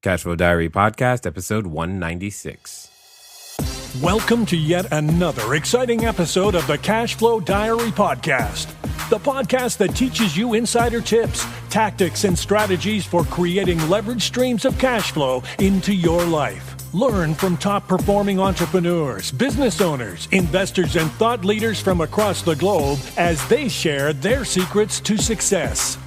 Cashflow Diary Podcast, episode 196. Welcome to yet another exciting episode of the Cashflow Diary Podcast, the podcast that teaches you insider tips, tactics, and strategies for creating leverage streams of cash flow into your life. Learn from top-performing entrepreneurs, business owners, investors, and thought leaders from across the globe as they share their secrets to success.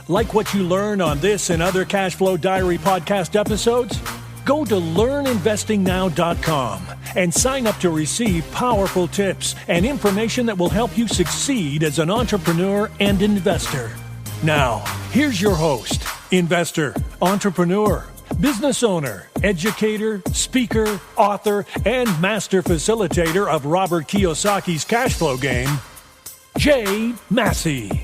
Like what you learn on this and other Cashflow Diary podcast episodes? Go to learninvestingnow.com and sign up to receive powerful tips and information that will help you succeed as an entrepreneur and investor. Now, here's your host, investor, entrepreneur, business owner, educator, speaker, author, and master facilitator of Robert Kiyosaki's cash flow game, Jay Massey.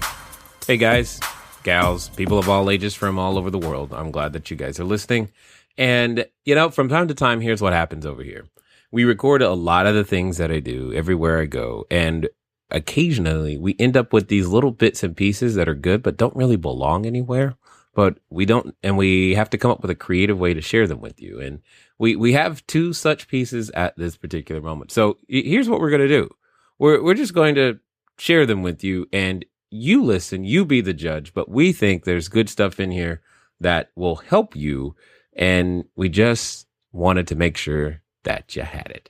Hey guys, gals, people of all ages from all over the world. I'm glad that you guys are listening. And, from time to time, here's what happens over here. We record a lot of the things that I do everywhere I go. And occasionally we end up with these little bits and pieces that are good, but don't really belong anywhere. But we don't, and we have to come up with a creative way to share them with you. And we have two such pieces at this particular moment. So here's what we're going to do. We're just going to share them with you, and you listen, you be the judge, but we think there's good stuff in here that will help you. And we just wanted to make sure that you had it.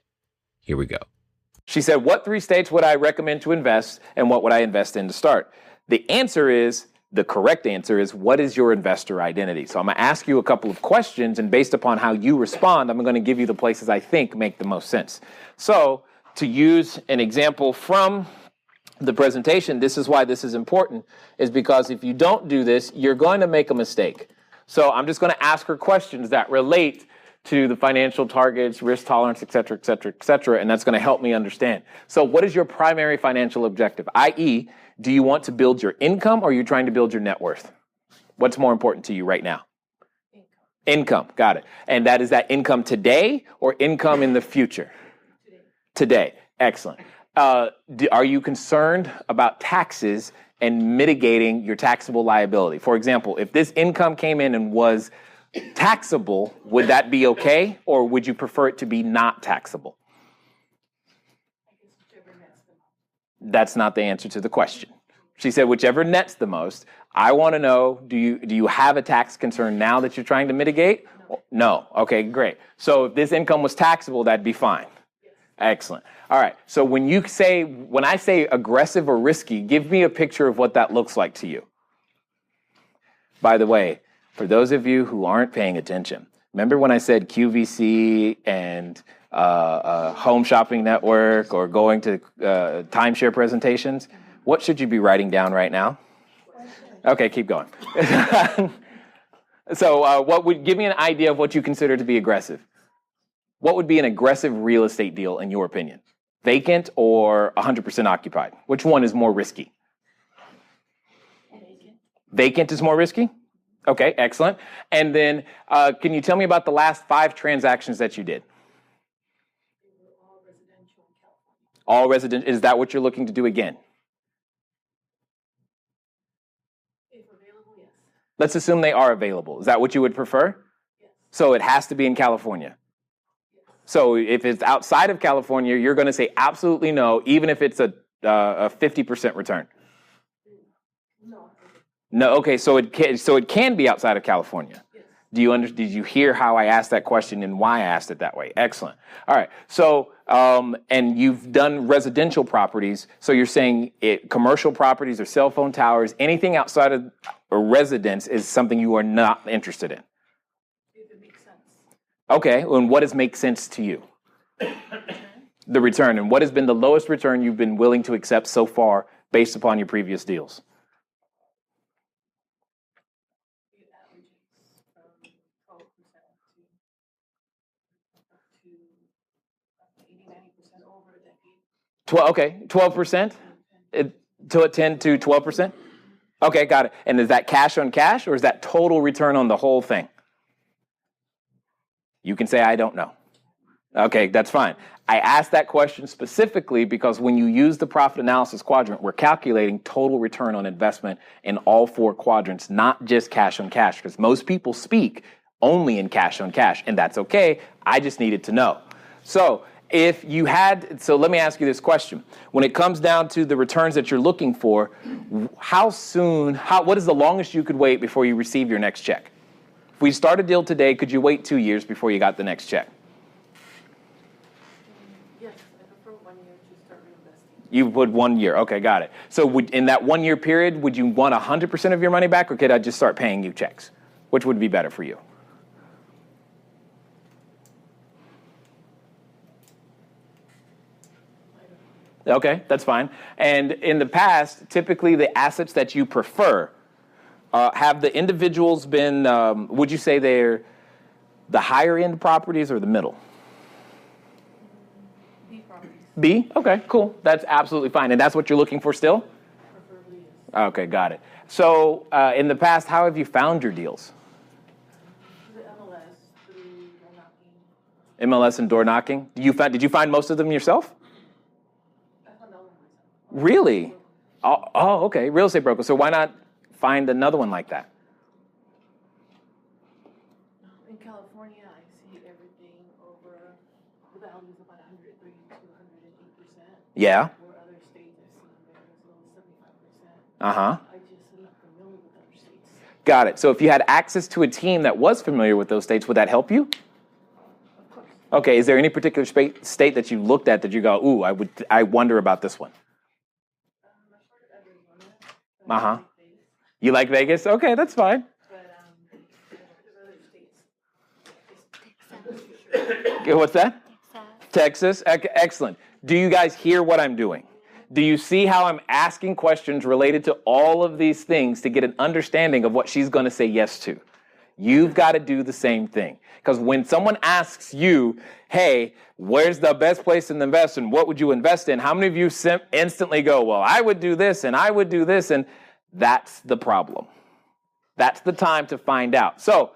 Here we go. She said, what 3 states would I recommend to invest, and what would I invest in to start? The correct answer is, what is your investor identity? So I'm going to ask you a couple of questions, and based upon how you respond, I'm going to give you the places I think make the most sense. So to use an example from the presentation, this is why this is important, is because if you don't do this, you're going to make a mistake. So I'm just going to ask her questions that relate to the financial targets, risk tolerance, et cetera, et cetera, et cetera, and that's going to help me understand. So what is your primary financial objective? i.e., do you want to build your income, or are you trying to build your net worth? What's more important to you right now? Income, got it. And that is that income today or income in the future? Today, excellent. Are you concerned about taxes and mitigating your taxable liability? For example, if this income came in and was taxable, would that be okay? Or would you prefer it to be not taxable? That's not the answer to the question. She said, whichever nets the most. I want to know, do you have a tax concern now that you're trying to mitigate? No. Okay, great. So if this income was taxable, that'd be fine. Excellent. All right. So when I say aggressive or risky, give me a picture of what that looks like to you. By the way, for those of you who aren't paying attention, remember when I said QVC and home shopping network or going to timeshare presentations? What should you be writing down right now? Okay, keep going. So what would give me an idea of what you consider to be aggressive? What would be an aggressive real estate deal in your opinion? Vacant or 100% occupied? Which one is more risky? Vacant is more risky? Okay, excellent. And then can you tell me about the last 5 transactions that you did? All residential in California. All residential. Is that what you're looking to do again? If available, yes. Let's assume they are available. Is that what you would prefer? Yes. So it has to be in California. So if it's outside of California, you're going to say absolutely no, even if it's a 50% return. No. No. Okay. So it can be outside of California. Yes. Did you hear how I asked that question and why I asked it that way? Excellent. All right. So and you've done residential properties. So you're saying commercial properties or cell phone towers, anything outside of a residence is something you are not interested in. Okay, and what does make sense to you? The return. And what has been the lowest return you've been willing to accept so far based upon your previous deals? It averages from 12% to 80-90% over a decade. 12%? To 10 to 12%? Okay, got it. And is that cash on cash, or is that total return on the whole thing? You can say, I don't know. Okay, that's fine. I asked that question specifically because when you use the profit analysis quadrant, we're calculating total return on investment in all 4 quadrants, not just cash on cash, because most people speak only in cash on cash, and that's okay. I just needed to know. So if you had, so let me ask you this question. When it comes down to the returns that you're looking for, what is the longest you could wait before you receive your next check? If we start a deal today, could you wait 2 years before you got the next check? Yes, I prefer 1 year to start reinvesting. You would 1 year. Okay, got it. So in that 1 year period, would you want 100% of your money back, or could I just start paying you checks? Which would be better for you? Okay, that's fine. And in the past, typically the assets that you prefer, have the individuals been, would you say they're the higher end properties or the middle? B properties. B? Okay, cool. That's absolutely fine. And that's what you're looking for still? Preferably, yes. Okay, got it. So in the past, how have you found your deals? Through the MLS, through door knocking. MLS and door knocking? Did you find most of them yourself? I found that one myself. Really? Oh, okay. Real estate broker. So why not find another one like that? In California, I see everything over the values about 103 to 108%. Yeah. Where other states I've seen there as low as 75%. Uh-huh. I just am not familiar with other states. Got it. So if you had access to a team that was familiar with those states, would that help you? Of course. Okay. Is there any particular state that you looked at that you go, ooh, I wonder about this one? I started at Arizona. but I Uh-huh. like Vegas. You like Vegas? Okay, that's fine. But there's other states. Texas, for sure. What's that? Texas. Excellent. Do you guys hear what I'm doing? Do you see how I'm asking questions related to all of these things to get an understanding of what she's going to say yes to? You've got to do the same thing. Because when someone asks you, hey, where's the best place to invest and what would you invest in? How many of you instantly go, well, I would do this and I would do this. And that's the problem. That's the time to find out. So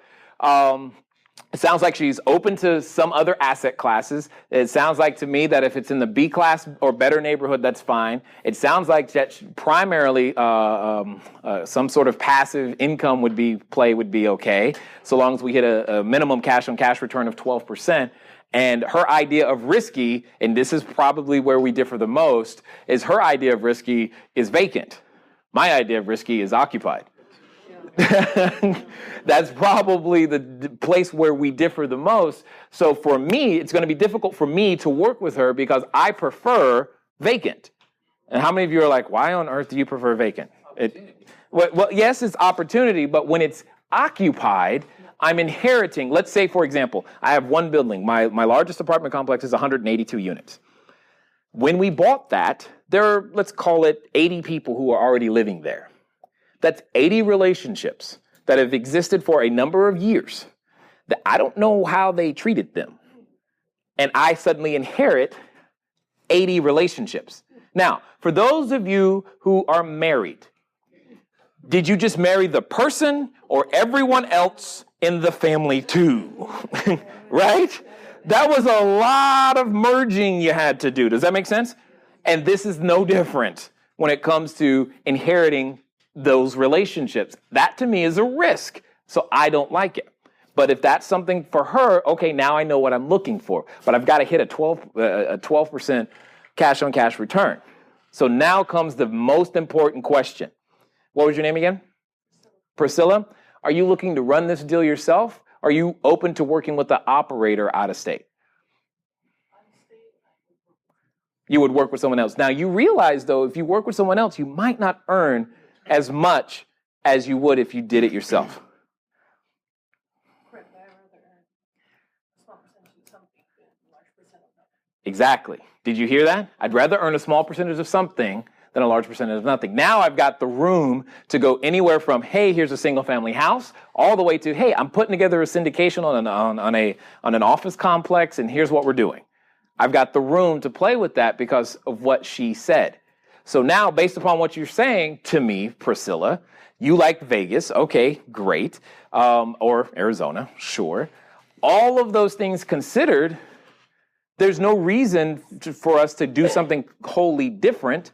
it sounds like she's open to some other asset classes. It sounds like to me that if it's in the B class or better neighborhood, that's fine. It sounds like that primarily some sort of passive income would be okay, so long as we hit a minimum cash on cash return of 12%. And her idea of risky, and this is probably where we differ the most, is her idea of risky is vacant. My idea of risky is occupied. That's probably the place where we differ the most. So for me, it's going to be difficult for me to work with her because I prefer vacant. And how many of you are like, why on earth do you prefer vacant? Well, yes, it's opportunity, but when it's occupied, I'm inheriting. Let's say, for example, I have one building. My largest apartment complex is 182 units. When we bought that, there are, let's call it 80 people who are already living there. That's 80 relationships that have existed for a number of years that I don't know how they treated them. And I suddenly inherit 80 relationships. Now, for those of you who are married, did you just marry the person or everyone else in the family too? Right? That was a lot of merging you had to do. Does that make sense? And this is no different when it comes to inheriting those relationships. That to me is a risk, so I don't like it. But if that's something for her, okay, now I know what I'm looking for. But I've got to hit a 12% cash on cash return. So now comes the most important question. What was your name again? Priscilla. Are you looking to run this deal yourself? Are you open to working with the operator out of state? You would work with someone else. Now you realize though, if you work with someone else, you might not earn as much as you would if you did it yourself. Correct, but I'd rather earn a small percentage of something than a large percent of nothing. Exactly. Did you hear that? I'd rather earn a small percentage of something than a large percentage of nothing. Now I've got the room to go anywhere from, hey, here's a single family house, all the way to, hey, I'm putting together a syndication on an office complex, and here's what we're doing. I've got the room to play with that because of what she said. So now, based upon what you're saying to me, Priscilla, you like Vegas, okay, great, or Arizona, sure. All of those things considered, there's no reason for us to do something wholly different.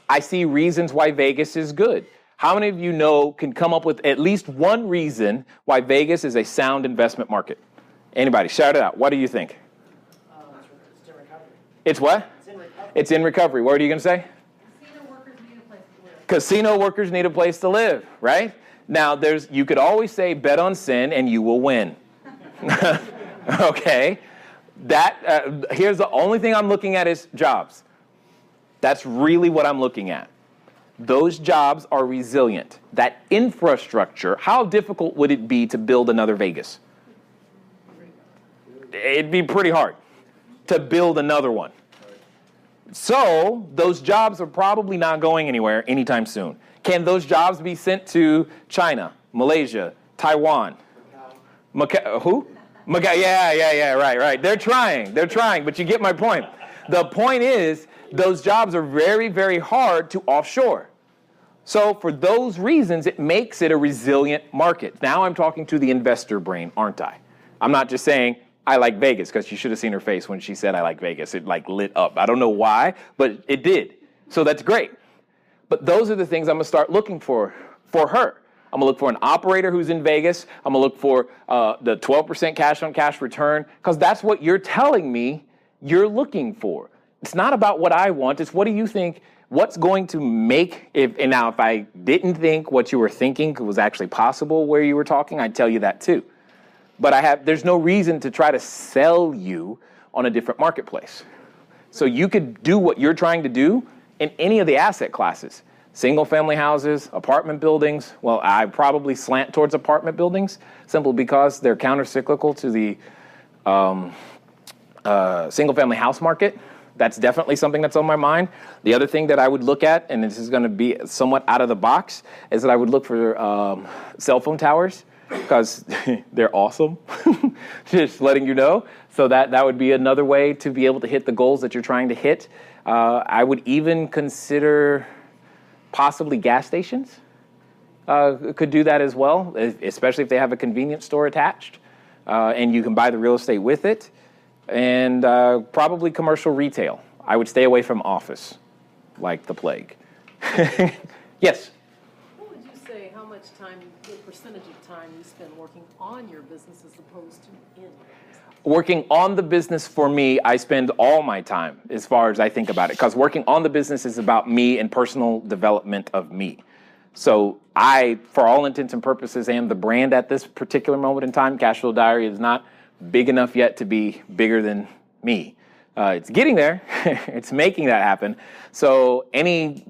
I see reasons why Vegas is good. How many of you know, can come up with at least one reason why Vegas is a sound investment market? Anybody, shout it out. What do you think? It's in recovery. It's what? It's in recovery. It's in recovery. What are you going to say? Casino workers need a place to live. Casino workers need a place to live, right? Now, you could always say bet on sin and you will win. Okay? Here's the only thing I'm looking at is jobs. That's really what I'm looking at. Those jobs are resilient. That infrastructure, how difficult would it be to build another Vegas? It'd be pretty hard to build another one. So those jobs are probably not going anywhere anytime soon. Can those jobs be sent to China, Malaysia, Taiwan? Macau. Who? Macau. Yeah, right. They're trying, but you get my point. The point is, those jobs are very, very hard to offshore. So for those reasons, it makes it a resilient market. Now I'm talking to the investor brain, aren't I? I'm not just saying, I like Vegas, because you should have seen her face when she said I like Vegas. It like lit up. I don't know why, but it did. So that's great. But those are the things I'm going to start looking for her. I'm going to look for an operator who's in Vegas. I'm going to look for the 12% cash on cash return, because that's what you're telling me you're looking for. It's not about what I want. It's what do you think, what's going to make, if I didn't think what you were thinking was actually possible where you were talking, I'd tell you that too. But there's no reason to try to sell you on a different marketplace. So you could do what you're trying to do in any of the asset classes. Single family houses, apartment buildings. Well, I probably slant towards apartment buildings simply because they're counter-cyclical to the single family house market. That's definitely something that's on my mind. The other thing that I would look at, and this is going to be somewhat out of the box, is that I would look for cell phone towers, because they're awesome. Just letting you know. So that would be another way to be able to hit the goals that you're trying to hit. I would even consider possibly gas stations. Could do that as well, especially if they have a convenience store attached, and you can buy the real estate with it. And probably commercial retail. I would stay away from office, like the plague. Yes? What would you say, how much time, what percentage of time you spend working on your business as opposed to in your business? Working on the business for me, I spend all my time as far as I think about it, because working on the business is about me and personal development of me. So I, for all intents and purposes, am the brand at this particular moment in time. Cashflow Diary is not big enough yet to be bigger than me. It's getting there. It's making that happen. So any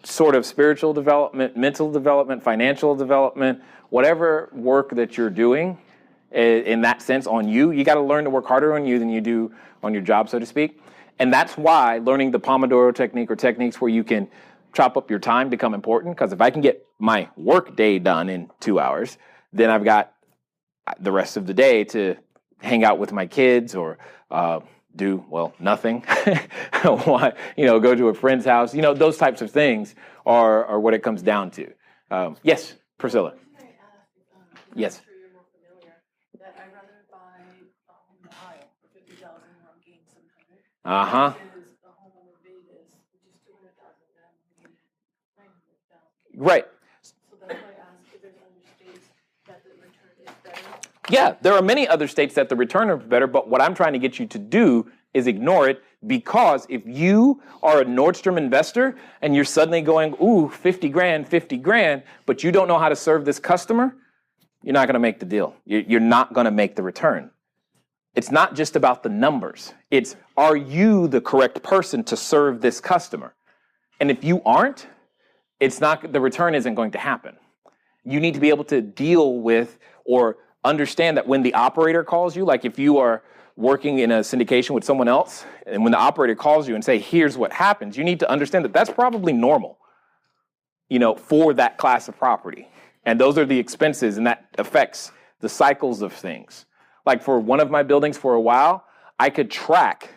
sort of spiritual development, mental development, financial development, whatever work that you're doing in that sense on you got to learn to work harder on you than you do on your job, so to speak. And that's why learning the Pomodoro technique or techniques where you can chop up your time become important, because if I can get my work day done in 2 hours, then I've got the rest of the day to hang out with my kids or do, well, nothing. Go to a friend's house. Those types of things are what it comes down to. Yes, Priscilla. Can I ask, Yes. I'm sure you're more familiar, that I'd rather buy a home in Ohio for $50,000 where I'm getting $700. Uh-huh. Versus a home in Vegas, which is $200,000 that I'm getting $900,000. Right. So that's why I asked if there's other states that the return is better. Yeah, there are many other states that the return are better, but what I'm trying to get you to do is ignore it, because if you are a Nordstrom investor and you're suddenly going, ooh, 50 grand, but you don't know how to serve this customer, you're not going to make the deal. You're not going to make the return. It's not just about the numbers. It's, are you the correct person to serve this customer? And if you aren't, the return isn't going to happen. You need to be able to deal with or understand that when the operator calls you, like if you are working in a syndication with someone else, and when the operator calls you and say, here's what happens, you need to understand that that's probably normal, for that class of property. And those are the expenses, and that affects the cycles of things. Like for one of my buildings for a while, I could track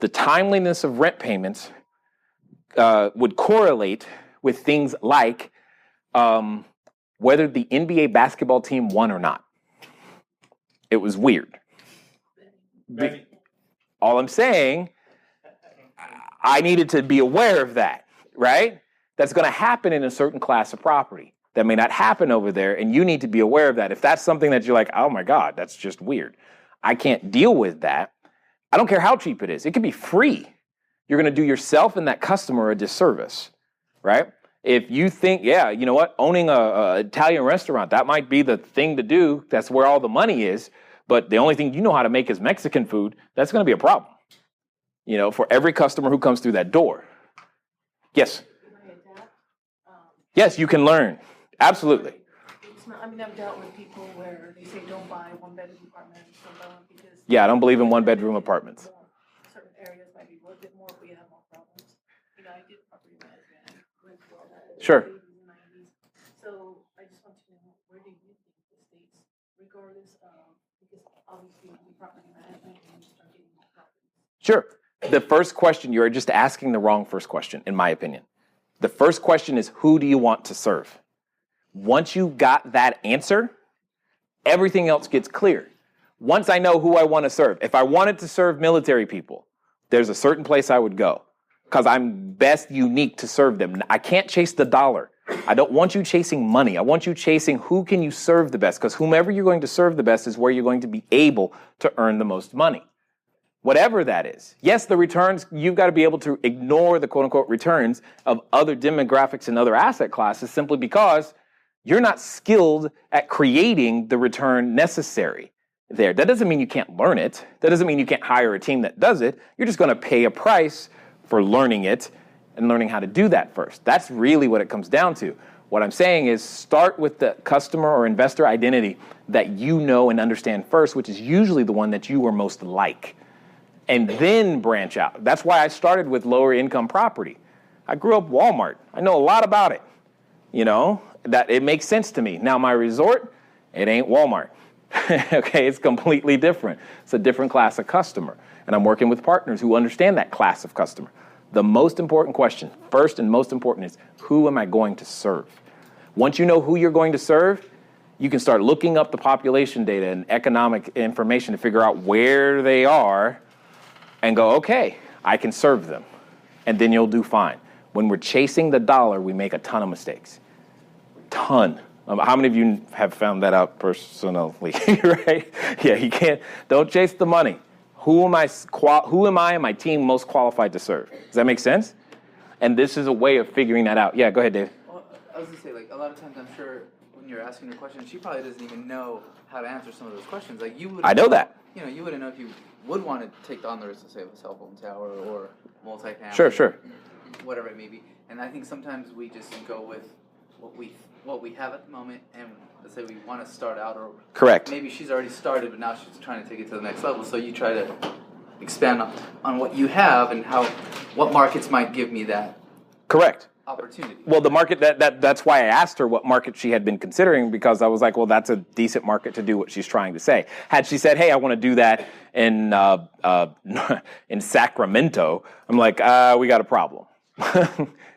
the timeliness of rent payments would correlate with things like whether the NBA basketball team won or not. It was weird. All I'm saying, I needed to be aware of that, right? that's going to happen in a certain class of property that may not happen over there, and you need to be aware of that. If that's something that you're like, oh my God, that's just weird, I can't deal with that, I don't care how cheap it is. It could be free. You're going to do yourself and that customer a disservice, right? If you think, yeah, you know what, owning a Italian restaurant, that might be the thing to do. That's where all the money is. But the only thing you know how to make is Mexican food. That's going to be a problem, you know, for every customer who comes through that door. Yes. Yes, you can learn. Absolutely. I've dealt with people where they say don't buy one-bedroom apartments, don't buy one because... Yeah, I don't believe in one-bedroom apartments. Certain areas might be worth it more if we have more problems. You know, I did property management. I went through all that. Sure. In the 90s. So I just want to know, where do you think the states, regardless of, because obviously with property management, you start getting more properties. Sure. The first question, you're just asking the wrong first question, in my opinion. The first question is, who do you want to serve? Once you got that answer, everything else gets clear. Once I know who I want to serve, if I wanted to serve military people, there's a certain place I would go because I'm best unique to serve them. I can't chase the dollar. I don't want you chasing money. I want you chasing who can you serve the best, because whomever you're going to serve the best is where you're going to be able to earn the most money. Whatever that is. Yes, the returns, you've got to be able to ignore the quote-unquote returns of other demographics and other asset classes simply because you're not skilled at creating the return necessary there. That doesn't mean you can't learn it. That doesn't mean you can't hire a team that does it. You're just going to pay a price for learning it and learning how to do that first. That's really what it comes down to. What I'm saying is start with the customer or investor identity that you know and understand first, which is usually the one that you are most like, and then branch out. That's why I started with lower income property. I grew up Walmart. I know a lot about it, you know. That it makes sense to me. Now my resort, it ain't Walmart. Okay, it's completely different. It's a different class of customer. And I'm working with partners who understand that class of customer. The most important question, first and most important, is who am I going to serve? Once you know who you're going to serve, you can start looking up the population data and economic information to figure out where they are and go, okay, I can serve them. And then you'll do fine. When we're chasing the dollar, we make a ton of mistakes. Ton. How many of you have found that out personally, right? Yeah, you can't. Don't chase the money. Who am I and my team most qualified to serve? Does that make sense? And this is a way of figuring that out. Yeah, go ahead, Dave. Well, I was going to say, like, a lot of times I'm sure when you're asking her questions, she probably doesn't even know how to answer some of those questions. Like, you would. I know that. You know, you wouldn't know if you would want to take on the risk of, say, a cell phone tower or multifamily. Sure. Whatever it may be. And I think sometimes we just go with what we have at the moment, and let's say we want to start out, or correct. Maybe she's already started, but now she's trying to take it to the next level. So you try to expand on what you have and what markets might give me that correct opportunity. Well, the market that's why I asked her what market she had been considering, because I was like, well, that's a decent market to do what she's trying to say. Had she said, hey, I want to do that in Sacramento, I'm like, we got a problem.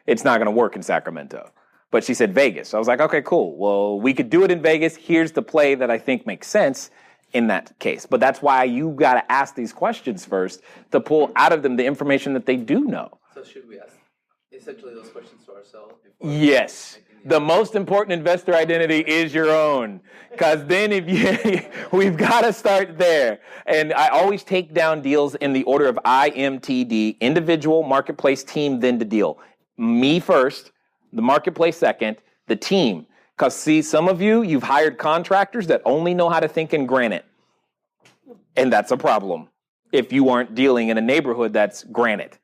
It's not going to work in Sacramento. But she said Vegas. I was like, okay, cool. Well, we could do it in Vegas. Here's the play that I think makes sense in that case. But that's why you got to ask these questions first to pull out of them the information that they do know. So should we ask essentially those questions to ourselves? Yes. The most important investor identity is your own. Because then we've got to start there. And I always take down deals in the order of IMTD, individual, marketplace, team, then the deal. Me first. The marketplace second, the team. Because see, some of you've hired contractors that only know how to think in granite. And that's a problem if you aren't dealing in a neighborhood that's granite,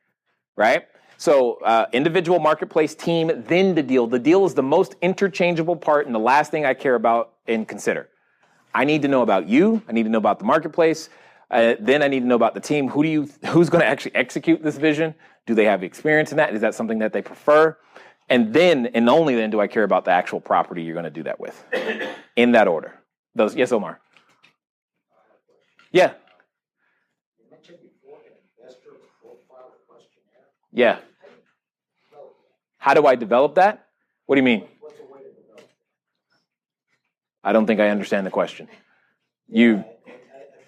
right? So individual, marketplace, team, then the deal. The deal is the most interchangeable part and the last thing I care about and consider. I need to know about you. I need to know about the marketplace. Then I need to know about the team. Who's going to actually execute this vision? Do they have experience in that? Is that something that they prefer? And then, and only then, do I care about the actual property you're going to do that with. In that order. Yes, Omar. Yeah. You mentioned before an investor profile questionnaire. Yeah. How do I develop that? What do you mean? What's a way to develop it? I don't think I understand the question. I think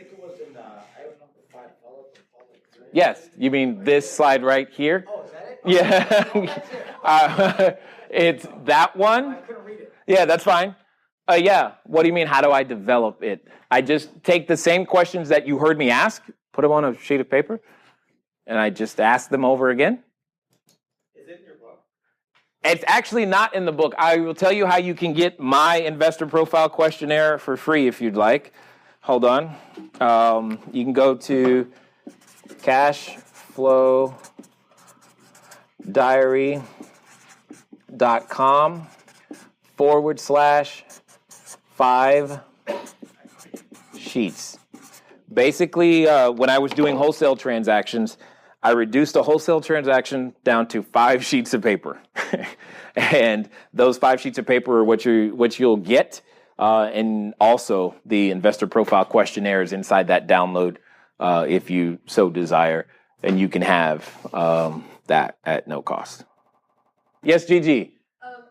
it was in item number 5, develop and public. Yes, you mean this slide right here? Oh, is that it? Yeah. It's that one. I couldn't read it. Yeah, that's fine. Yeah. What do you mean? How do I develop it? I just take the same questions that you heard me ask, put them on a sheet of paper, and I just ask them over again. Is it in your book? It's actually not in the book. I will tell you how you can get my investor profile questionnaire for free if you'd like. Hold on. You can go to cashflowdiary.com/5 sheets. Basically, when I was doing wholesale transactions, I reduced a wholesale transaction down to 5 sheets of paper. And those 5 sheets of paper are what you'll get. And also the investor profile questionnaire is inside that download if you so desire. And you can have that at no cost. Yes, Gigi? I was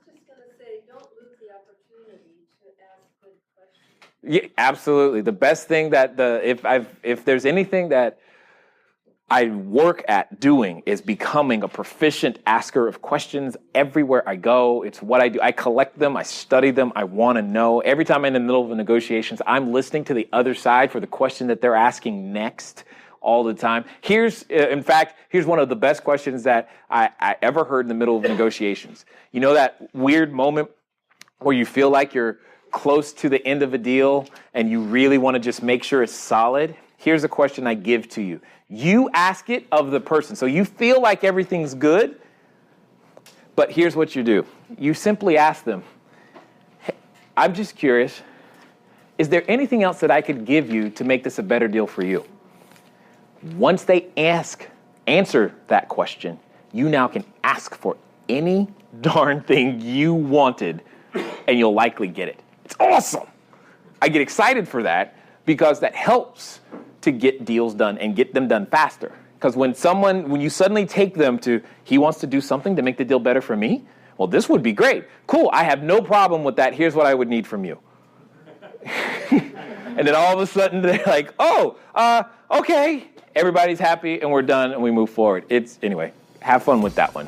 just going to say, don't lose the opportunity to ask good questions. Yeah, absolutely. The best thing that if there's anything that I work at doing is becoming a proficient asker of questions everywhere I go. It's what I do. I collect them. I study them. I want to know. Every time I'm in the middle of the negotiations, I'm listening to the other side for the question that they're asking next all the time. Here's one of the best questions that I ever heard in the middle of negotiations. You know that weird moment where you feel like you're close to the end of a deal and you really want to just make sure it's solid? Here's a question I give to you. You ask it of the person. So you feel like everything's good, but here's what you do. You simply ask them, hey, I'm just curious, is there anything else that I could give you to make this a better deal for you? Once they answer that question, you now can ask for any darn thing you wanted, and you'll likely get it. It's awesome. I get excited for that because that helps to get deals done and get them done faster. Because when you suddenly take them to, he wants to do something to make the deal better for me, well, this would be great. Cool, I have no problem with that. Here's what I would need from you. And then all of a sudden they're like, okay. Everybody's happy and we're done and we move forward. Anyway, have fun with that one.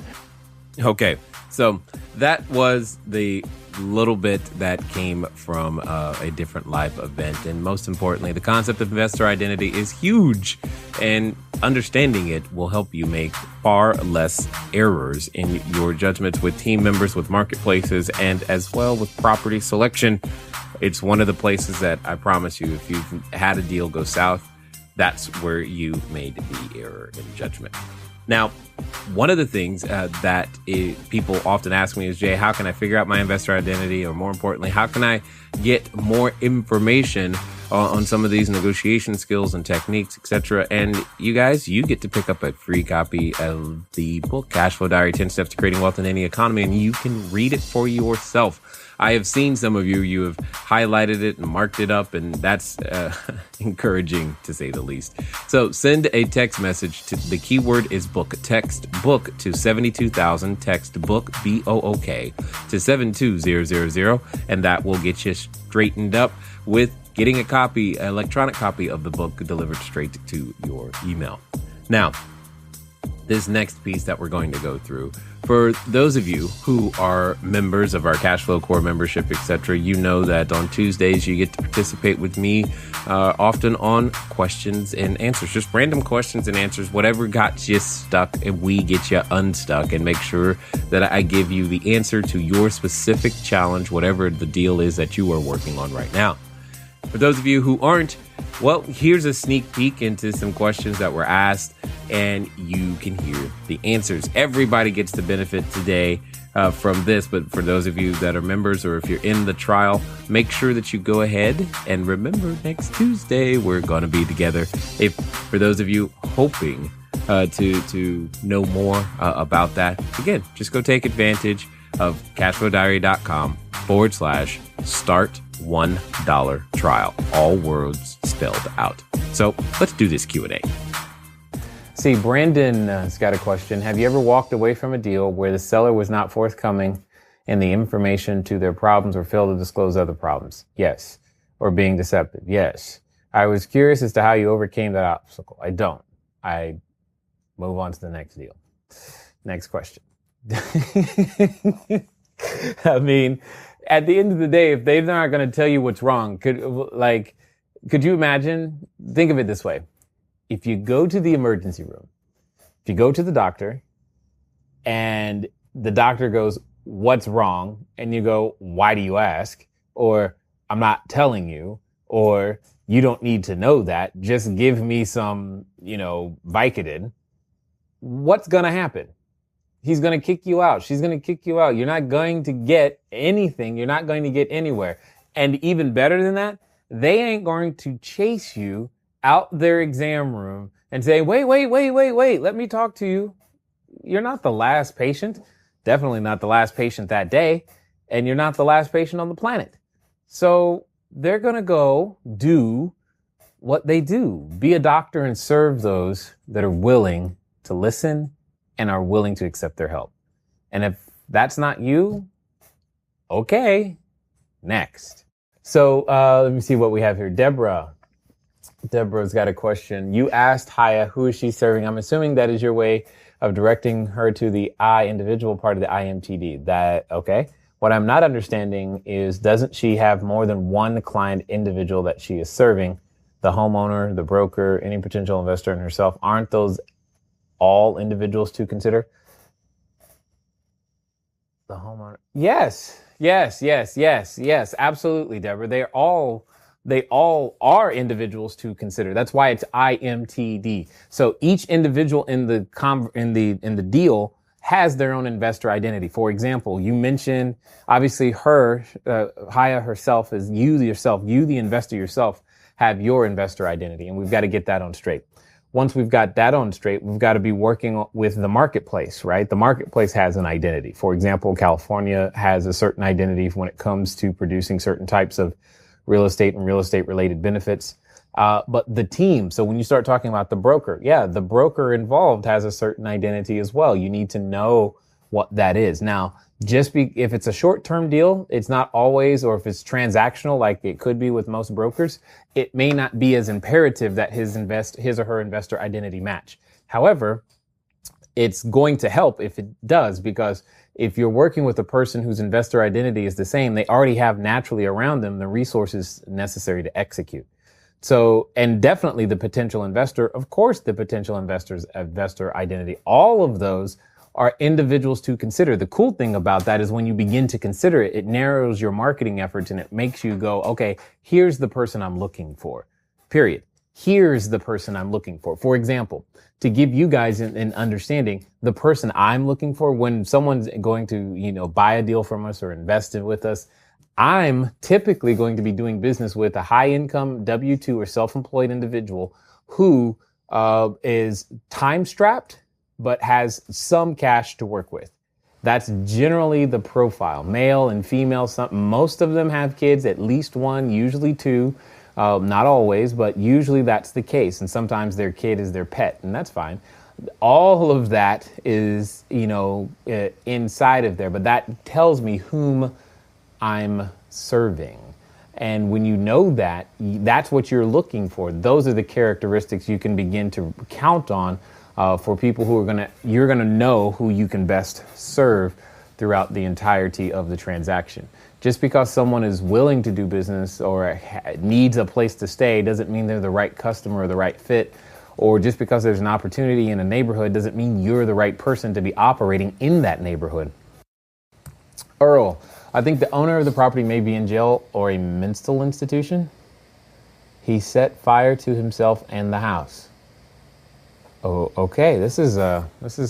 Okay, so that was the little bit that came from a different live event. And most importantly, the concept of investor identity is huge, and understanding it will help you make far less errors in your judgments with team members, with marketplaces, and as well with property selection. It's one of the places that I promise you, if you've had a deal go south, that's where you made the error in judgment. Now, one of the things that people often ask me is, Jay, how can I figure out my investor identity? Or more importantly, how can I get more information on some of these negotiation skills and techniques, etc.? And you guys, you get to pick up a free copy of the book, Cashflow Diary, 10 Steps to Creating Wealth in Any Economy, and you can read it for yourself. I have seen some of you have highlighted it and marked it up, and that's encouraging to say the least. So send a text message to, the keyword is book, text book to 72,000, text book, BOOK, to 72000, and that will get you straightened up with getting a copy, an electronic copy of the book delivered straight to your email. Now, this next piece that we're going to go through, for those of you who are members of our Cashflow Core membership, etc., you know that on Tuesdays you get to participate with me often on questions and answers, just random questions and answers, whatever got you stuck, and we get you unstuck and make sure that I give you the answer to your specific challenge, whatever the deal is that you are working on right now. For those of you who aren't, well, here's a sneak peek into some questions that were asked, and you can hear the answers. Everybody gets the benefit today from this, but for those of you that are members or if you're in the trial, make sure that you go ahead and remember next Tuesday we're going to be together. If for those of you hoping to know more about that, again, just go take advantage of cashflowdiary.com/start $1 trial, all words spelled out. So let's do this Q&A. See, Brandon has got a question. Have you ever walked away from a deal where the seller was not forthcoming in the information to their problems or failed to disclose other problems? Yes. Or being deceptive? Yes. I was curious as to how you overcame that obstacle. I don't. I move on to the next deal. Next question. I mean, at the end of the day, if they're not going to tell you what's wrong, could you imagine? Think of it this way. If you go to the emergency room, if you go to the doctor and the doctor goes, what's wrong? And you go, why do you ask? Or I'm not telling you, or you don't need to know that. Just give me some, Vicodin. What's going to happen? He's going to kick you out. She's going to kick you out. You're not going to get anything. You're not going to get anywhere. And even better than that, they ain't going to chase you out their exam room and say, wait, let me talk to you. You're not the last patient. Definitely not the last patient that day. And you're not the last patient on the planet. So they're going to go do what they do. Be a doctor and serve those that are willing to listen and are willing to accept their help. And if that's not you, okay, next. So let me see what we have here. Deborah's got a question. You asked Haya, who is she serving? I'm assuming that is your way of directing her to the I individual part of the IMTD. Okay. What I'm not understanding is, doesn't she have more than one client individual that she is serving? The homeowner, the broker, any potential investor, and herself. Aren't those all individuals to consider? The homeowner. Yes. Absolutely, Deborah. They all are individuals to consider. That's why it's IMTD. So each individual in the deal has their own investor identity. For example, you mentioned obviously Haya herself is you the investor yourself have your investor identity, and we've got to get that on straight. Once we've got that on straight, we've got to be working with the marketplace, right? The marketplace has an identity. For example, California has a certain identity when it comes to producing certain types of real estate and real estate related benefits. But the team, so when you start talking about the broker, the broker involved has a certain identity as well. You need to know what that is. Now, if it's a short-term deal, it's not always, or if it's transactional, like it could be with most brokers, it may not be as imperative that his or her investor identity match. However, it's going to help if it does, because if you're working with a person whose investor identity is the same, they already have naturally around them the resources necessary to execute. So, and definitely the potential investor, of course, the potential investor's investor identity, all of those are individuals to consider. The cool thing about that is when you begin to consider it, it narrows your marketing efforts and it makes you go, okay, here's the person I'm looking for, period. Here's the person I'm looking for. For example, to give you guys an understanding, the person I'm looking for when someone's going to, buy a deal from us or invest in with us, I'm typically going to be doing business with a high income W-2 or self-employed individual who is time strapped, but has some cash to work with. That's generally the profile, male and female. Most of them have kids, at least one, usually two. Not always, but usually that's the case. And sometimes their kid is their pet, and that's fine. All of that is, inside of there, but that tells me whom I'm serving. And when you know that, that's what you're looking for. Those are the characteristics you can begin to count on for people who you're gonna know who you can best serve throughout the entirety of the transaction. Just because someone is willing to do business or needs a place to stay doesn't mean they're the right customer or the right fit. Or just because there's an opportunity in a neighborhood doesn't mean you're the right person to be operating in that neighborhood. Earl, I think the owner of the property may be in jail or a mental institution. He set fire to himself and the house. Oh, okay. This is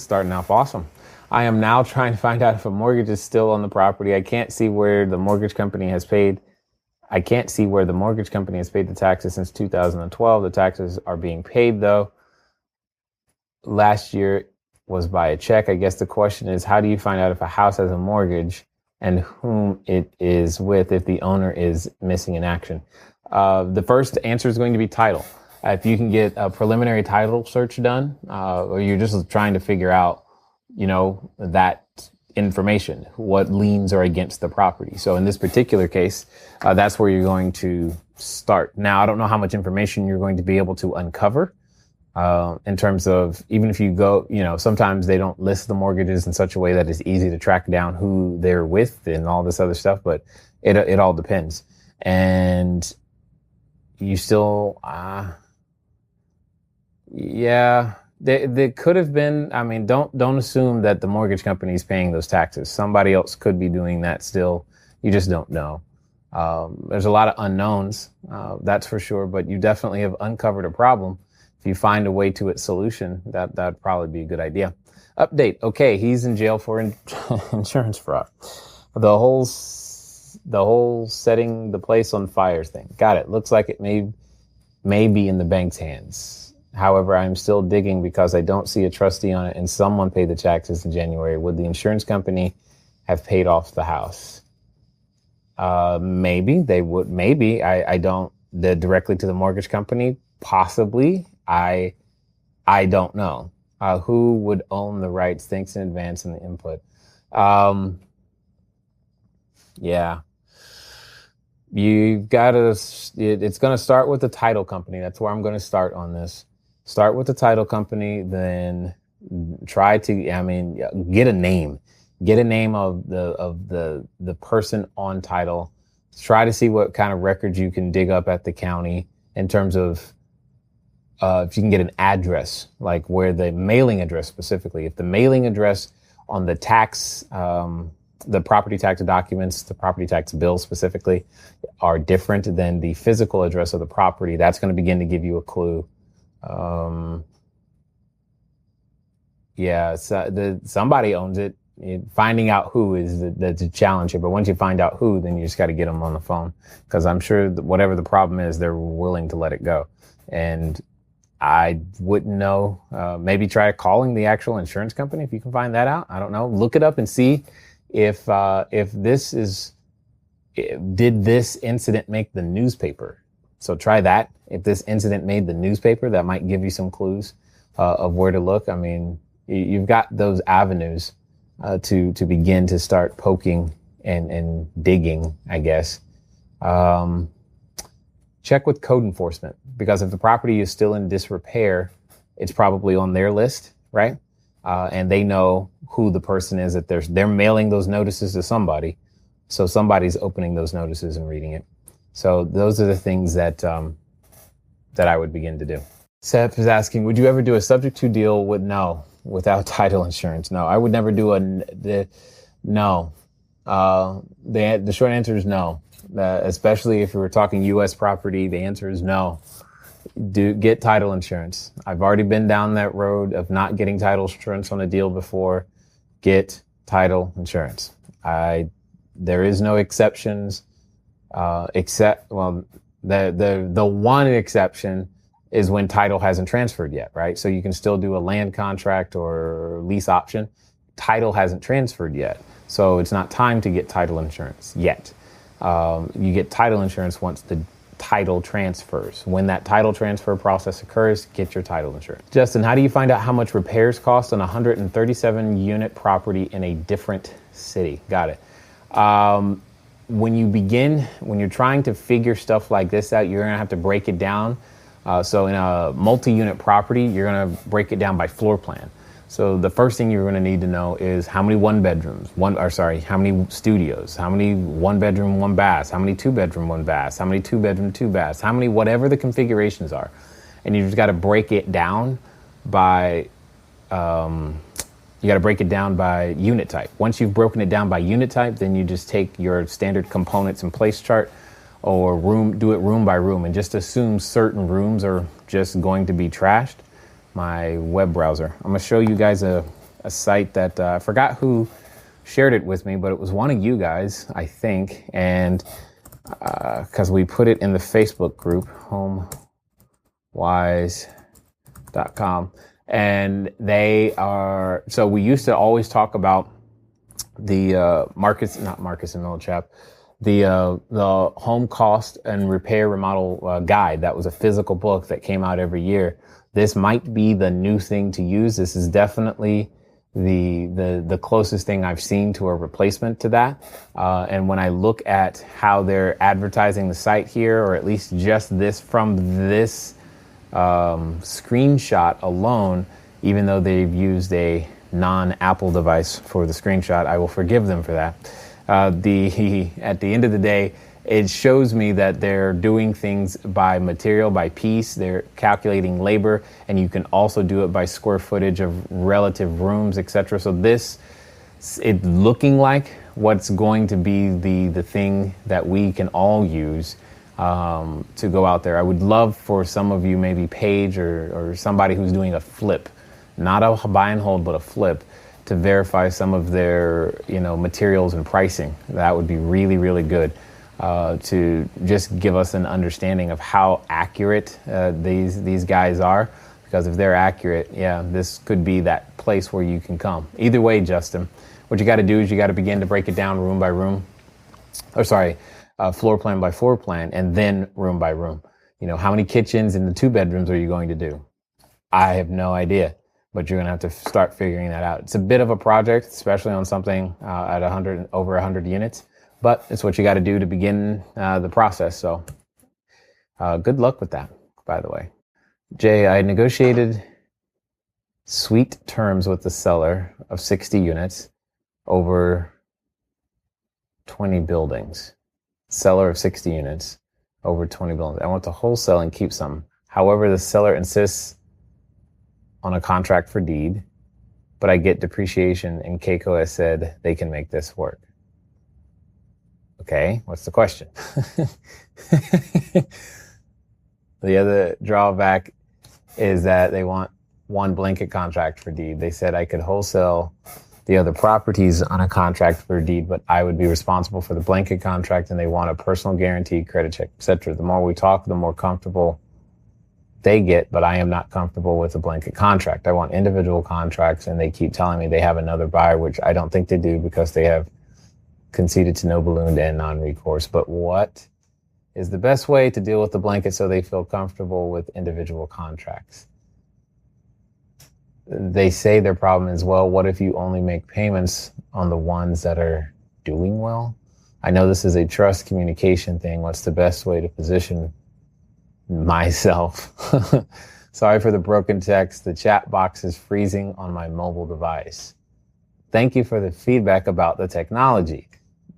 starting off awesome. I am now trying to find out if a mortgage is still on the property. I can't see where the mortgage company has paid. The taxes since 2012. The taxes are being paid though. Last year was by a check. I guess the question is, how do you find out if a house has a mortgage and whom it is with if the owner is missing in action? The first answer is going to be title. If you can get a preliminary title search done, or you're just trying to figure out, that information, what liens are against the property. So in this particular case, that's where you're going to start. Now, I don't know how much information you're going to be able to uncover, in terms of, even if you go, sometimes they don't list the mortgages in such a way that it's easy to track down who they're with and all this other stuff, but it all depends. And you still, there could have been, don't assume that the mortgage company is paying those taxes. Somebody else could be doing that still. You just don't know. There's a lot of unknowns, that's for sure, but you definitely have uncovered a problem. If you find a way to its solution, that'd probably be a good idea. Update. Okay, he's in jail for insurance fraud. The whole setting the place on fire thing. Got it. Looks like it may be in the bank's hands. However, I'm still digging because I don't see a trustee on it and someone paid the taxes in January. Would the insurance company have paid off the house? Maybe they would. Maybe I don't. Directly to the mortgage company. Possibly. I don't know. Who would own the rights? Thanks in advance in the input. Yeah. You've got to. It's going to start with the title company. That's where I'm going to start on this. Start with the title company, then try to. Get a name. Get a name of the person on title. Try to see what kind of records you can dig up at the county in terms of if you can get an address, like where the mailing address specifically. If the mailing address on the tax, the property tax documents, the property tax bill specifically, are different than the physical address of the property, that's going to begin to give you a clue. Somebody owns it. Finding out who is the challenge here. But once you find out who, then you just got to get them on the phone, because I'm sure that whatever the problem is, they're willing to let it go. And I wouldn't know. Maybe try calling the actual insurance company if you can find that out. I don't know. Look it up and see if did this incident make the newspaper. So try that. If this incident made the newspaper, that might give you some clues of where to look. You've got those avenues to begin to start poking and digging, I guess. Check with code enforcement, because if the property is still in disrepair, it's probably on their list, right? And they know who the person is that they're mailing those notices to somebody. So somebody's opening those notices and reading it. So those are the things that I would begin to do. Seth is asking, would you ever do a subject to deal without title insurance? No, I would never do no. The short answer is no. Especially if we were talking U.S. property, the answer is no. Get title insurance. I've already been down that road of not getting title insurance on a deal before. Get title insurance. There is no exceptions, except, the one exception is when title hasn't transferred yet, right? So you can still do a land contract or lease option. Title hasn't transferred yet. So it's not time to get title insurance yet. You get title insurance once the title transfers. When that title transfer process occurs, get your title insurance. Justin, how do you find out how much repairs cost on a 137 unit property in a different city? Got it. When you're trying to figure stuff like this out, you're going to have to break it down. So in a multi-unit property, you're going to break it down by floor plan. So the first thing you're going to need to know is how many how many studios, how many 1 bedroom, 1 bath, how many 2 bedroom, 1 bath, how many 2 bedroom, 2 baths, how many, whatever the configurations are. And you just got to break it down by, unit type. Once you've broken it down by unit type, then you just take your standard components and place chart or do it room by room, and just assume certain rooms are just going to be trashed. My web browser. I'm going to show you guys a site that I forgot who shared it with me, but it was one of you guys, I think, and because we put it in the Facebook group, homewise.com, and so we used to always talk about the Marcus and Millichap, the home cost and repair remodel guide. That was a physical book that came out every year. This might be the new thing to use. This is definitely the closest thing I've seen to a replacement to that. And when I look at how they're advertising the site here, or at least just this from this screenshot alone, even though they've used a non-Apple device for the screenshot. I will forgive them for that. At the end of the day, it shows me that they're doing things by material, by piece. They're calculating labor, and you can also do it by square footage of relative rooms, etc. So this, it looking like what's going to be the thing that we can all use to go out there. I would love for some of you, maybe Paige or somebody who's doing a flip, not a buy and hold, but a flip, to verify some of their materials and pricing. That would be really, really good. To just give us an understanding of how accurate these guys are, because if they're accurate, this could be that place where you can come. Either way, Justin, what you got to do is you got to begin to break it down room by room, floor plan by floor plan, and then room by room. How many kitchens in the 2 bedrooms are you going to do? I have no idea, but you're going to have to start figuring that out. It's a bit of a project, especially on something at over 100 units. But it's what you got to do to begin the process. So good luck with that, by the way. Jay, I negotiated sweet terms with the seller of 60 units over 20 buildings. Seller of 60 units over 20 buildings. I want to wholesale and keep some. However, the seller insists on a contract for deed, but I get depreciation, and Keiko has said they can make this work. Okay, what's the question? The other drawback is that they want one blanket contract for deed. They said I could wholesale the other properties on a contract for deed, but I would be responsible for the blanket contract, and they want a personal guarantee, credit check, etc. The more we talk, the more comfortable they get, but I am not comfortable with a blanket contract. I want individual contracts, and they keep telling me they have another buyer, which I don't think they do because they have conceded to no balloon and non-recourse. But what is the best way to deal with the blanket so they feel comfortable with individual contracts? They say their problem is, well, what if you only make payments on the ones that are doing well? I know this is a trust communication thing. What's the best way to position myself? Sorry for the broken text. The chat box is freezing on my mobile device. Thank you for the feedback about the technology.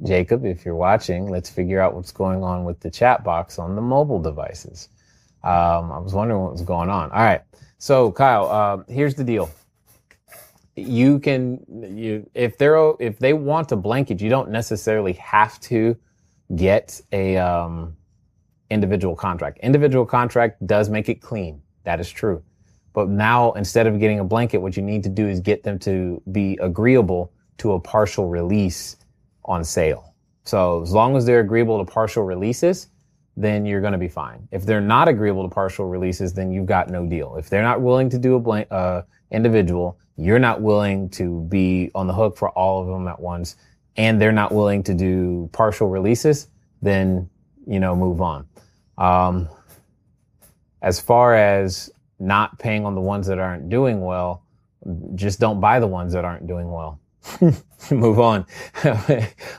Jacob, if you're watching, let's figure out what's going on with the chat box on the mobile devices. I was wondering what was going on. All right. So Kyle, here's the deal. If they want a blanket, you don't necessarily have to get a individual contract. Individual contract does make it clean. That is true. But now, instead of getting a blanket, what you need to do is get them to be agreeable to a partial release on sale. So as long as they're agreeable to partial releases, then you're going to be fine. If they're not agreeable to partial releases, then you've got no deal. If they're not willing to do a individual, you're not willing to be on the hook for all of them at once, and they're not willing to do partial releases, then, move on. As far as not paying on the ones that aren't doing well, just don't buy the ones that aren't doing well. Move on.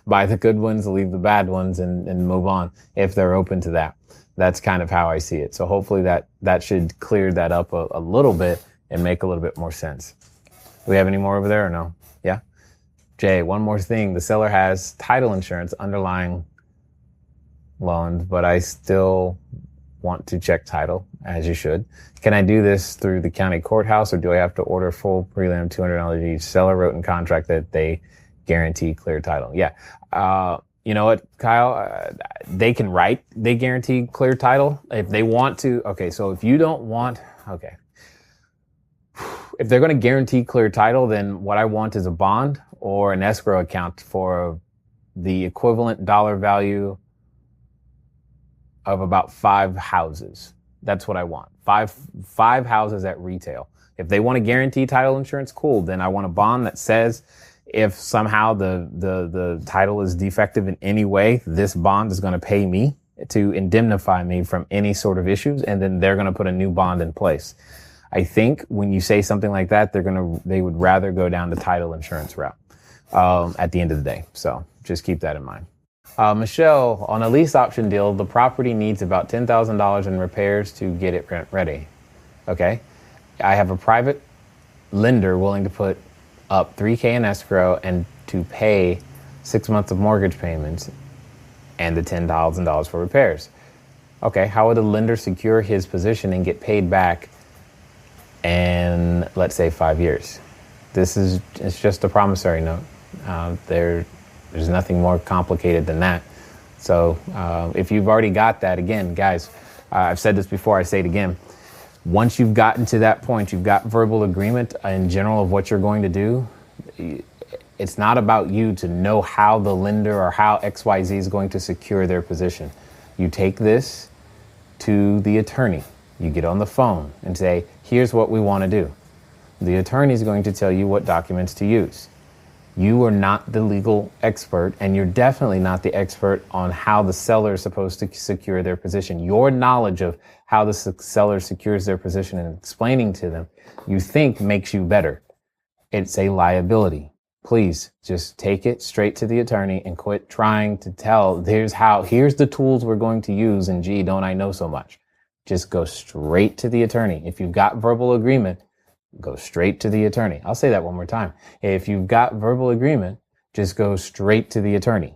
Buy the good ones, leave the bad ones, and move on if they're open to that. That's kind of how I see it. So hopefully that should clear that up a little bit and make a little bit more sense. Do we have any more over there or no? Yeah? Jay, one more thing. The seller has title insurance underlying loans, but I still want to check title, as you should. Can I do this through the county courthouse, or do I have to order full prelim $200 each? Seller wrote in contract that they guarantee clear title. Yeah. You know what, Kyle? They can write they guarantee clear title if they want to. Okay, so if you don't want, okay. If they're going to guarantee clear title, then what I want is a bond or an escrow account for the equivalent dollar value of about 5 houses. That's what I want. Five houses at retail. If they want to guarantee title insurance, cool. Then I want a bond that says if somehow the title is defective in any way, this bond is going to pay me to indemnify me from any sort of issues, and then they're going to put a new bond in place. I think when you say something like that, they would rather go down the title insurance route at the end of the day. So just keep that in mind. Michelle, on a lease option deal, the property needs about $10,000 in repairs to get it rent ready. Okay. I have a private lender willing to put up $3K in escrow and to pay 6 months of mortgage payments and the $10,000 for repairs. Okay, how would a lender secure his position and get paid back in, let's say, 5 years? It's just a promissory note. There's nothing more complicated than that. So if you've already got that, again, guys, I've said this before, I say it again. Once you've gotten to that point, you've got verbal agreement in general of what you're going to do. It's not about you to know how the lender or how XYZ is going to secure their position. You take this to the attorney. You get on the phone and say, here's what we want to do. The attorney is going to tell you what documents to use. You are not the legal expert, and you're definitely not the expert on how the seller is supposed to secure their position. Your knowledge of how the seller secures their position and explaining to them, you think makes you better. It's a liability. Please just take it straight to the attorney and quit trying to tell, here's the tools we're going to use, and gee, don't I know so much. Just go straight to the attorney. If you've got verbal agreement, go straight to the attorney. I'll say that one more time. If you've got verbal agreement, just go straight to the attorney.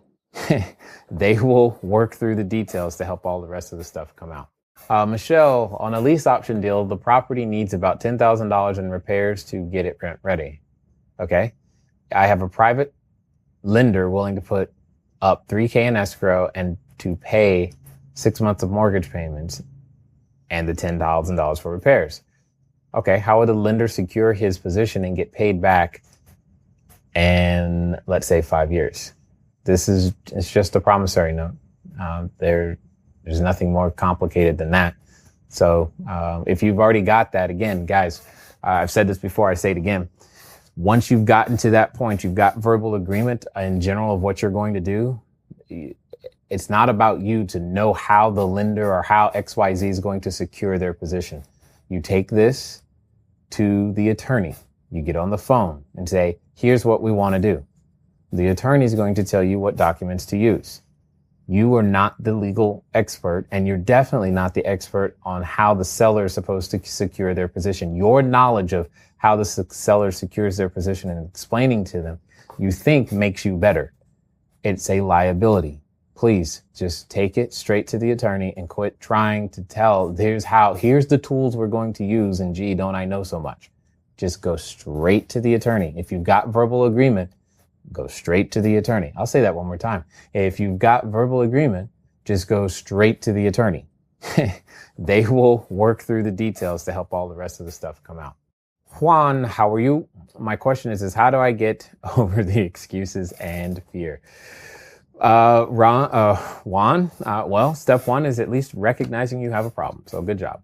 They will work through the details to help all the rest of the stuff come out. Michelle, on a lease option deal, the property needs about $10,000 in repairs to get it rent ready. Okay. I have a private lender willing to put up $3K in escrow and to pay 6 months of mortgage payments and the $10,000 for repairs. Okay, how would a lender secure his position and get paid back in, let's say, 5 years? It's just a promissory note. There's nothing more complicated than that. So if you've already got that, again, guys, I've said this before, I say it again. Once you've gotten to that point, you've got verbal agreement in general of what you're going to do. It's not about you to know how the lender or how XYZ is going to secure their position. You take this to the attorney. You get on the phone and say, here's what we want to do. The attorney is going to tell you what documents to use. You are not the legal expert, and you're definitely not the expert on how the seller is supposed to secure their position. Your knowledge of how the seller secures their position and explaining to them, you think makes you better. It's a liability. Please just take it straight to the attorney and quit trying to tell, here's the tools we're going to use, and gee, don't I know so much. Just go straight to the attorney. If you've got verbal agreement, go straight to the attorney. I'll say that one more time. If you've got verbal agreement, just go straight to the attorney. They will work through the details to help all the rest of the stuff come out. Juan, how are you? My question is how do I get over the excuses and fear? Juan, well, step one is at least recognizing you have a problem. So good job.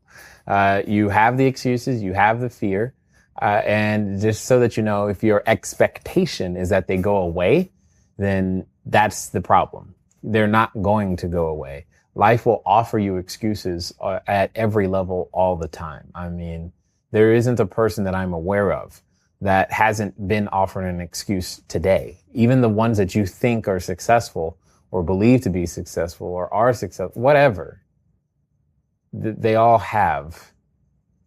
You have the excuses, you have the fear. And just so that you know, if your expectation is that they go away, then that's the problem. They're not going to go away. Life will offer you excuses at every level all the time. I mean, there isn't a person that I'm aware of that hasn't been offered an excuse today. Even the ones that you think are successful or believe to be successful or are successful, whatever, they all have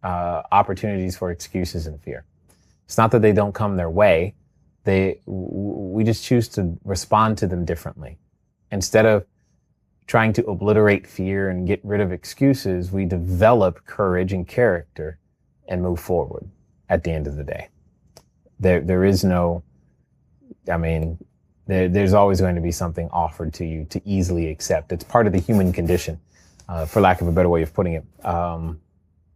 opportunities for excuses and fear. It's not that they don't come their way. We just choose to respond to them differently. Instead of trying to obliterate fear and get rid of excuses, we develop courage and character and move forward at the end of the day. There is no, I mean, there's always going to be something offered to you to easily accept. It's part of the human condition, for lack of a better way of putting it.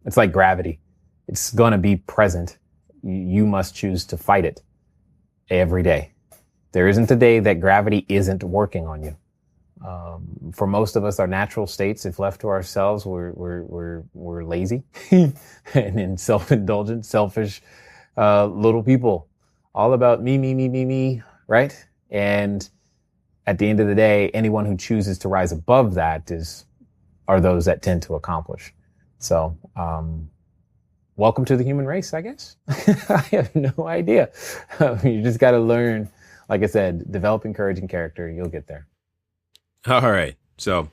It's like gravity. It's going to be present. You must choose to fight it every day. There isn't a day that gravity isn't working on you. For most of us, our natural states, if left to ourselves, we're lazy and self-indulgent, selfish, little people, all about me, right? And at the end of the day, anyone who chooses to rise above that are those that tend to accomplish. So, welcome to the human race, I guess. I have no idea. You just got to learn, like I said, developing courage and character. You'll get there. All right. So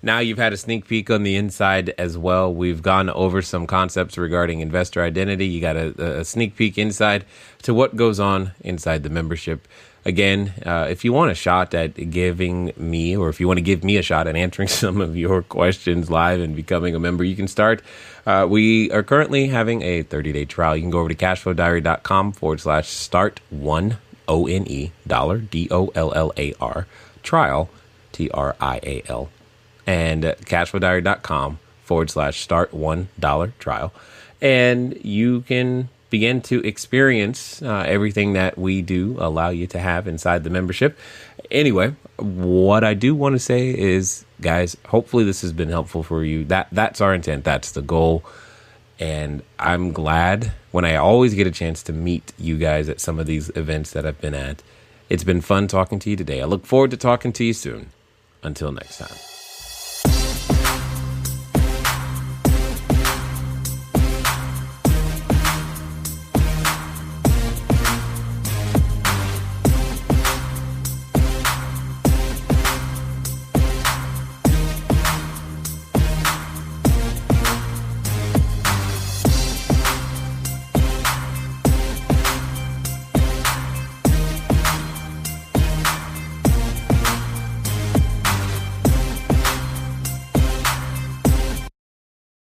now you've had a sneak peek on the inside as well. We've gone over some concepts regarding investor identity. You got a sneak peek inside to what goes on inside the membership. Again, if you want a shot at giving me, or if you want to give me a shot at answering some of your questions live and becoming a member, you can start. We are currently having a 30-day trial. You can go over to cashflowdiary.com/start1, ONE, dollar, DOLLAR, trial, TRIAL, and cashflowdiary.com/start$1 trial. And you can begin to experience everything that we do allow you to have inside the membership. Anyway, what I do want to say is, guys, hopefully this has been helpful for you. That's our intent. That's the goal. And I'm glad when I always get a chance to meet you guys at some of these events that I've been at. It's been fun talking to you today. I look forward to talking to you soon. Until next time.